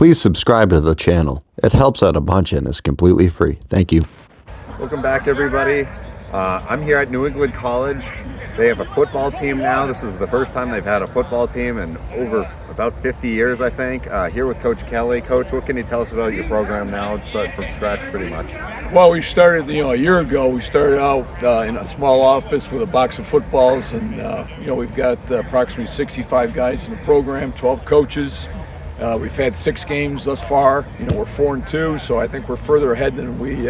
Please subscribe to the channel. It helps out a bunch and is completely free. Thank you. Welcome back, everybody. I'm here at New England College. They have a football team now. This is the first time they've had a football team in over about 50 years, I think. Here with Coach Kelly. Coach, what can you tell us about your program now? Start from scratch pretty much. Well, we started, a year ago. We started out in a small office with a box of footballs, and we've got approximately 65 guys in the program, 12 coaches. We've had 6 games thus far. We're 4-2, so I think we're further ahead than we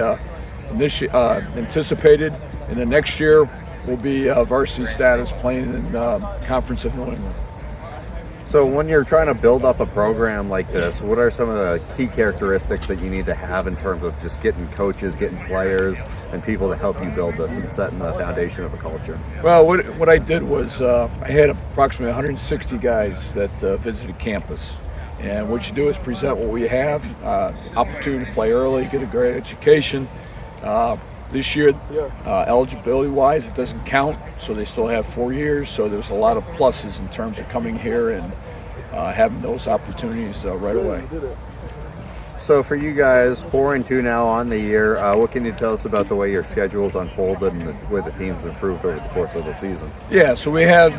anticipated. And then next year we'll be varsity status, playing in Conference of New England. So when you're trying to build up a program like this, what are some of the key characteristics that you need to have in terms of just getting coaches, getting players, and people to help you build this and setting the foundation of a culture? Well, what I did was I had approximately 160 guys that visited campus. And what you do is present what we have, opportunity to play early, get a great education. This year, eligibility-wise, it doesn't count, so they still have 4 years. So there's a lot of pluses in terms of coming here and having those opportunities right away. So for you guys, 4-2 now on the year, what can you tell us about the way your schedule's unfolded and the way the team's improved over the course of the season? Yeah, so we have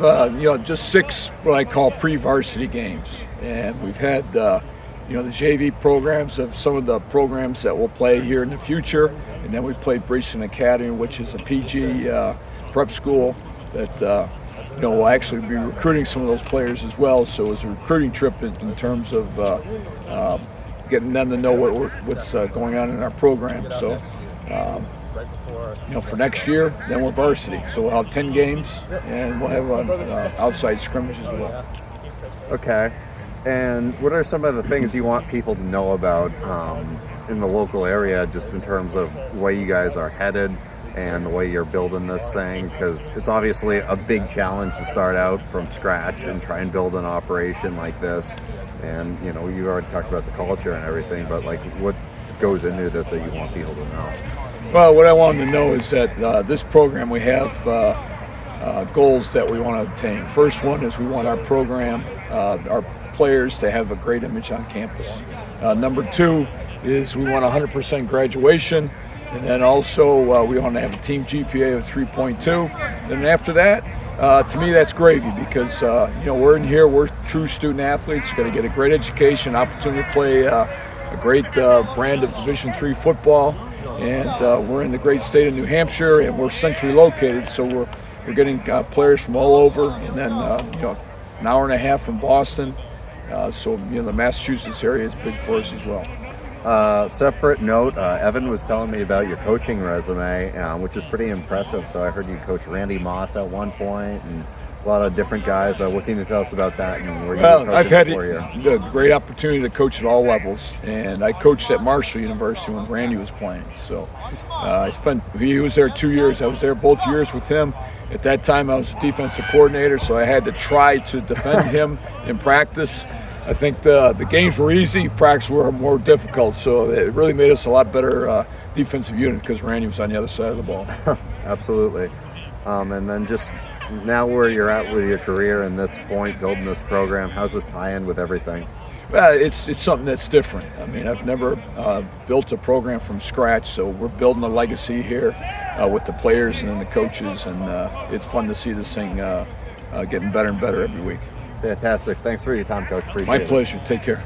just 6 what I call pre-varsity games, and we've had the JV programs of some of the programs that will play here in the future. And then we played Breachton Academy, which is a PG prep school that will actually be recruiting some of those players as well. So it was a recruiting trip in terms of getting them to know what's going on in our program. So for next year, then we're varsity. So we'll have 10 games, and we'll have an outside scrimmage as well. Okay. And what are some of the things you want people to know about in the local area, just in terms of where you guys are headed and the way you're building this thing? Because it's obviously a big challenge to start out from scratch and try and build an operation like this. And you already talked about the culture and everything, but what goes into this that you want people to know? Well, what I want them to know is that this program, we have goals that we want to obtain. First one is we want our program, our players, to have a great image on campus. Number 2 is we want 100% graduation, and then also we want to have a team GPA of 3.2. And after that, to me, that's gravy, because we're in here, we're true student athletes, going to get a great education, opportunity to play a great brand of Division III football, and we're in the great state of New Hampshire, and we're centrally located, so we're getting players from all over, and then an hour and a half from Boston. So the Massachusetts area is big for us as well. Separate note, Evan was telling me about your coaching resume, which is pretty impressive. So I heard you coach Randy Moss at one point and a lot of different guys. What can you tell us about that? And where I've had a great opportunity to coach at all levels, and I coached at Marshall University when Randy was playing. So he was there 2 years. I was there both years with him. At that time, I was a defensive coordinator, so I had to try to defend him in practice. I think the games were easy, practice were more difficult, so it really made us a lot better defensive unit because Randy was on the other side of the ball. Absolutely. And then just now where you're at with your career and this point, building this program, how's this tie in with everything? Well, it's something that's different. I mean, I've never built a program from scratch, so we're building a legacy here with the players and then the coaches, and it's fun to see this thing getting better and better every week. Fantastic. Thanks for your time, Coach. Appreciate it. My pleasure. Take care.